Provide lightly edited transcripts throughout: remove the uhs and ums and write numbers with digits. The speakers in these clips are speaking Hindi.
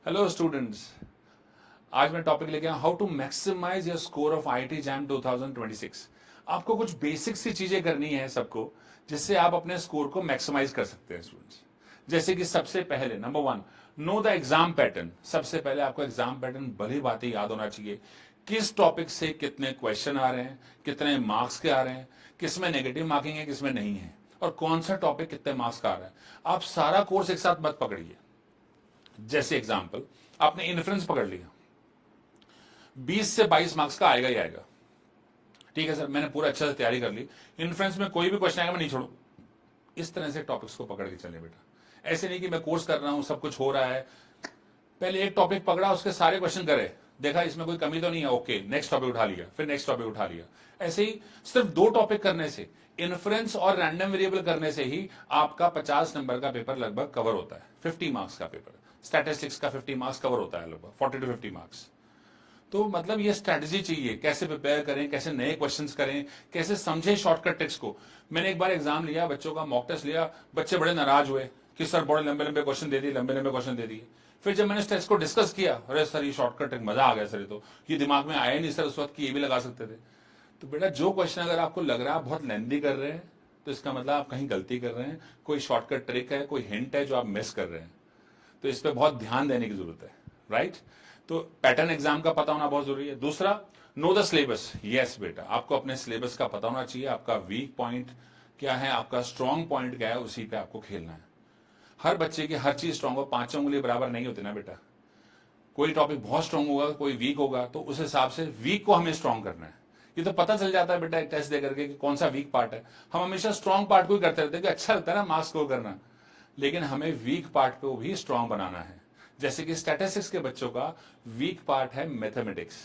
हेलो स्टूडेंट्स, आज मैं टॉपिक लेके आया how to maximize your score of IIT JAM 2026। आपको कुछ बेसिक सी चीजें करनी है सबको, जिससे आप अपने स्कोर को मैक्सिमाइज कर सकते हैं स्टूडेंट्स। जैसे कि सबसे पहले number one, know the exam pattern. सबसे पहले आपको एग्जाम पैटर्न भली बातें याद होना चाहिए। किस टॉपिक से कितने क्वेश्चन आ रहे हैं, कितने मार्क्स के आ रहे हैं, किसमें नेगेटिव मार्किंग है, किसमें नहीं है, और कौन सा टॉपिक कितने मार्क्स का आ रहा है। आप सारा कोर्स एक साथ मत पकड़िए। जैसे एग्जाम्पल, आपने इन्फ्लुएंस पकड़ लिया, 20 से 22 मार्क्स का आएगा ही आएगा। ठीक है सर, मैंने पूरा अच्छे से तैयारी कर ली, इन्फ्लुएंस में कोई भी क्वेश्चन आएगा मैं नहीं छोड़ू। इस तरह से टॉपिक्स को पकड़ के चले बेटा। ऐसे नहीं कि मैं कोर्स कर रहा हूं, सब कुछ हो रहा है, पहले एक टॉपिक पकड़ा, उसके सारे क्वेश्चन करे, देखा इसमें कोई कमी तो नहीं है, ओके नेक्स्ट टॉपिक उठा लिया, फिर नेक्स्ट टॉपिक उठा लिया। ऐसे ही सिर्फ 2 टॉपिक करने से, इन्फ्लुएंस और रैंडम वेरिएबल करने से ही आपका 50 नंबर का पेपर लगभग कवर होता है। 50 मार्क्स का पेपर, स्टैटिस्टिक्स का 50 मार्क्स कवर होता है, लगभग 40 to 50 मार्क्स। तो मतलब ये स्ट्रेटजी चाहिए, कैसे प्रिपेयर करें, कैसे नए क्वेश्चंस करें, कैसे समझे शॉर्टकट ट्रिक्स को। मैंने एक बार एग्जाम लिया, बच्चों का मॉक टेस्ट लिया, बच्चे बड़े नाराज हुए कि सर बड़े लंबे लंबे क्वेश्चन दे दिए, लंबे लंबे क्वेश्चन दे दिए। फिर जब मैंने इस टेस्ट को डिस्कस किया, अरे सर ये शॉर्टकट ट्रिक मजा आ गया सर, ये दिमाग में आया नहीं सर उस वक्त कि ये भी लगा सकते थे। तो बेटा जो क्वेश्चन अगर आपको लग रहा है आप बहुत लेंथी कर रहे हैं, तो इसका मतलब आप कहीं गलती कर रहे हैं, कोई शॉर्टकट ट्रिक है, कोई हिंट है जो आप मिस कर रहे हैं। तो इस पर बहुत ध्यान देने की जरूरत है, राइट। तो पैटर्न एग्जाम का पता होना बहुत जरूरी है। दूसरा, नो द सिलेबस। यस बेटा, आपको अपने सिलेबस का पता होना चाहिए, आपका वीक पॉइंट क्या है, आपका स्ट्रॉन्ग पॉइंट क्या है, उसी पे आपको खेलना है। हर बच्चे की हर चीज स्ट्रॉन्ग हो, पांचों उंगली बराबर नहीं होती ना बेटा। कोई टॉपिक बहुत स्ट्रॉन्ग होगा, कोई वीक होगा, तो उस हिसाब से वीक को हमें स्ट्रॉन्ग करना है। ये तो पता चल जाता है बेटा एक टेस्ट दे करके कि कौन सा वीक पार्ट है। हम हमेशा स्ट्रॉन्ग पार्ट को ही करते रहते हैं कि अच्छा लगता है ना मार्क्स स्कोर करना, लेकिन हमें वीक पार्ट को भी स्ट्रॉन्ग बनाना है। जैसे कि स्टैटिस्टिक्स के बच्चों का वीक पार्ट है मैथमेटिक्स,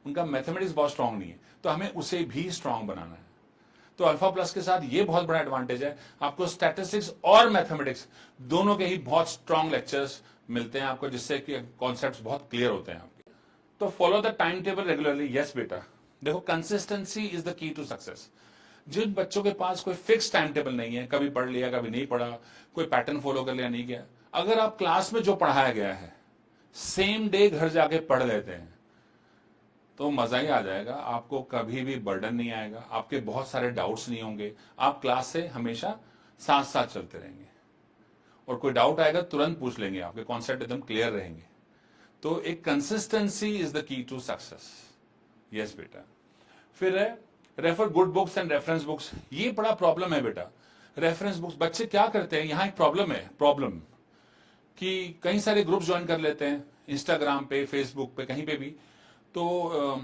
उनका मैथमेटिक्स बहुत स्ट्रांग नहीं है, तो हमें उसे भी स्ट्रांग बनाना है। तो अल्फा प्लस के साथ ये बहुत बड़ा एडवांटेज है, आपको स्टैटिस्टिक्स और मैथमेटिक्स दोनों के ही बहुत स्ट्रांग लेक्चर्स मिलते हैं आपको, जिससे कि कॉन्सेप्ट्स बहुत क्लियर होते हैं आपके। तो follow the time table regularly. Yes बेटा, देखो consistency is the key to success. जिन बच्चों के पास कोई फिक्स टाइम टेबल नहीं है, कभी पढ़ लिया कभी नहीं पढ़ा, कोई पैटर्न फॉलो कर लिया नहीं किया, अगर आप क्लास में जो पढ़ाया गया है सेम डे घर जाके पढ़ लेते हैं तो मजा ही आ जाएगा। आपको कभी भी बर्डन नहीं आएगा, आपके बहुत सारे डाउट्स नहीं होंगे, आप क्लास से हमेशा साथ साथ चलते रहेंगे, और कोई डाउट आएगा तुरंत पूछ लेंगे, आपके कॉन्सेप्ट एकदम क्लियर रहेंगे। तो एक consistency is the key to success. Yes बेटा। फिर है refer good books and reference books. ये बड़ा प्रॉब्लम है बेटा, रेफरेंस बुक्स। बच्चे क्या करते हैं, यहां एक प्रॉब्लम है, प्रॉब्लम कि कई सारे ग्रुप ज्वाइन कर लेते हैं, इंस्टाग्राम पे, फेसबुक पे, कहीं पे भी। तो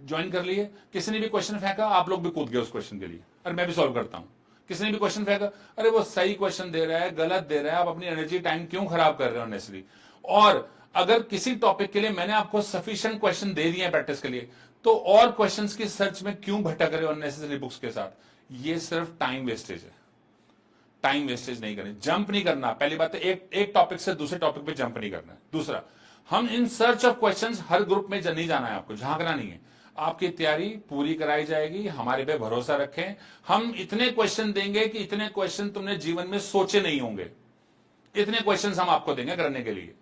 ज्वाइन कर लिए, किसी ने भी क्वेश्चन फेंका, आप लोग भी कूद गए उस क्वेश्चन के लिए, अरे मैं भी सॉल्व करता हूं। किसी ने भी क्वेश्चन फेंका, अरे वो सही क्वेश्चन दे रहा है, गलत दे रहा है, आप अपनी एनर्जी टाइम क्यों खराब कर रहे हो नेसेसरी। और अगर किसी टॉपिक के लिए मैंने आपको सफिशिएंट क्वेश्चन दे दिए प्रैक्टिस के लिए, तो और क्वेश्चंस की सर्च में क्यों भटक रहे हो अननेसेसरी बुक्स के साथ। ये सिर्फ टाइम वेस्टेज है। टाइम वेस्टेज नहीं करनी, जंप नहीं करना। पहली बात तो एक टॉपिक से दूसरे टॉपिक पे जंप नहीं करना है। दूसरा, हम in search of questions her group में नहीं जाना है, आपको झांकना नहीं है। आपकी तैयारी पूरी कराई जाएगी, हमारे पे भरोसा रखें। हम इतने क्वेश्चन देंगे कि इतने क्वेश्चन तुमने जीवन में सोचे नहीं होंगे, इतने क्वेश्चन हम आपको देंगे करने के लिए,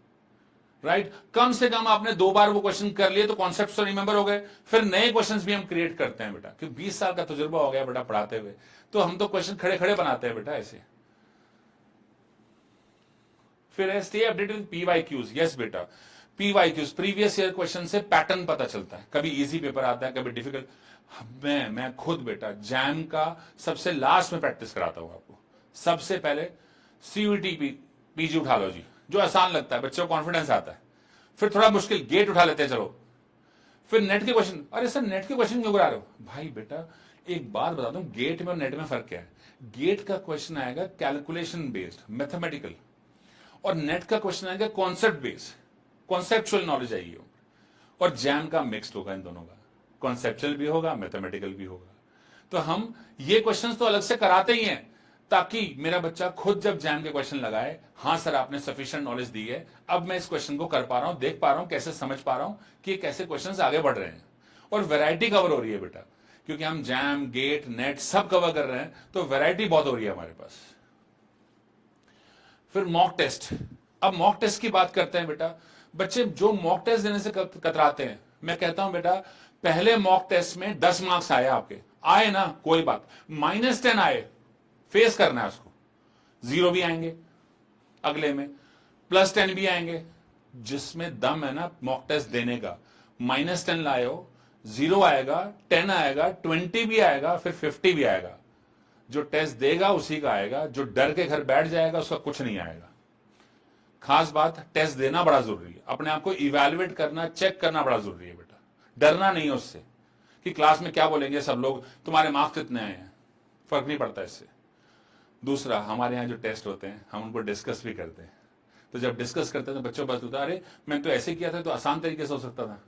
राइट। कम से कम आपने 2 बार वो क्वेश्चन कर लिए तो कॉन्सेप्ट तो रिमेंबर हो गए। फिर नए क्वेश्चन भी हम क्रिएट करते हैं बेटा, क्योंकि 20 साल का तजुर्बा हो गया बेटा पढ़ाते हुए, तो हम तो क्वेश्चन खड़े खड़े बनाते हैं बेटा ऐसे। फिर है stay updated with PYQs. Yes बेटा, पीवाईक्यूज प्रीवियस ईयर क्वेश्चन से पैटर्न पता चलता है, कभी इजी पेपर आता है, कभी डिफिकल्ट। मैं खुद बेटा जैम का सबसे लास्ट में प्रैक्टिस कराता हूं आपको। सबसे पहले सीयूटी पीजी उठा लो जी, जो आसान लगता है, बच्चों को कॉन्फिडेंस आता है। फिर थोड़ा मुश्किल गेट उठा लेते हैं, चलो। फिर नेट के क्वेश्चन, अरे सर नेट के क्वेश्चन क्यों करा रहे हो भाई। बेटा एक बात बता दूं, गेट में और नेट में फर्क क्या है। गेट का क्वेश्चन आएगा कैलकुलेशन बेस्ड, मैथमेटिकल, और नेट का क्वेश्चन आएगा कॉन्सेप्ट बेस्ड, कॉन्सेप्चुअल नॉलेज आएगी। और जैम का मिक्स्ड होगा, इन दोनों का कॉन्सेप्चुअल भी होगा, मैथमेटिकल भी होगा। तो हम ये क्वेश्चंस तो अलग से कराते ही हैं, ताकि मेरा बच्चा खुद जब जैम के क्वेश्चन लगाए, हाँ सर आपने सफिशिएंट नॉलेज दी है, अब मैं इस क्वेश्चन को कर पा रहा हूं, देख पा रहा हूं, कैसे समझ पा रहा हूं कि कैसे क्वेश्चंस आगे बढ़ रहे हैं। और वैरायटी कवर हो रही है बेटा, क्योंकि हम जैम, गेट, नेट सब कवर कर रहे हैं, तो वैरायटी बहुत हो रही है हमारे पास। फिर मॉक टेस्ट। अब मॉक टेस्ट की बात करते हैं बेटा। बच्चे जो मॉक टेस्ट देने से कतराते हैं, मैं कहता हूं बेटा पहले मॉक टेस्ट में 10 मार्क्स आए आपके, आए ना कोई बात, -10 आए, फेस करना है उसको, 0 भी आएंगे, अगले में +10 भी आएंगे, जिसमें दम है ना मॉक टेस्ट देने का, -10 लाए हो, 0 आएगा, 10 आएगा, 20 भी आएगा, फिर 50 भी आएगा। जो टेस्ट देगा उसी का आएगा, जो डर के घर बैठ जाएगा उसका कुछ नहीं आएगा। खास बात, टेस्ट देना बड़ा जरूरी है, अपने आप को इवैल्यूएट करना, चेक करना बड़ा जरूरी है बेटा, डरना नहीं है उससे कि क्लास में क्या बोलेंगे सब लोग, तुम्हारे मार्क्स कितने आए हैं, फर्क नहीं पड़ता इससे। दूसरा, हमारे यहाँ जो टेस्ट होते हैं हम उनको डिस्कस भी करते हैं, तो जब डिस्कस करते हैं तो बच्चों बस होता है अरे मैंने तो ऐसे किया था तो आसान तरीके से हो सकता था।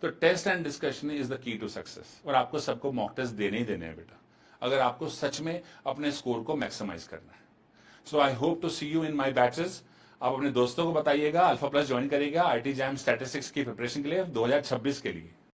तो test and discussion is the key to success, और आपको सबको मॉक टेस्ट देने ही देने हैं बेटा, अगर आपको सच में अपने स्कोर को मैक्सिमाइज करना है। So I hope to see you in my batches. आप अपने दोस्तों को बताइएगा, अल्फा प्लस ज्वाइन करिएगा आईटी जैम स्टैटिस्टिक्स की प्रिपरेशन के लिए 2026 के लिए।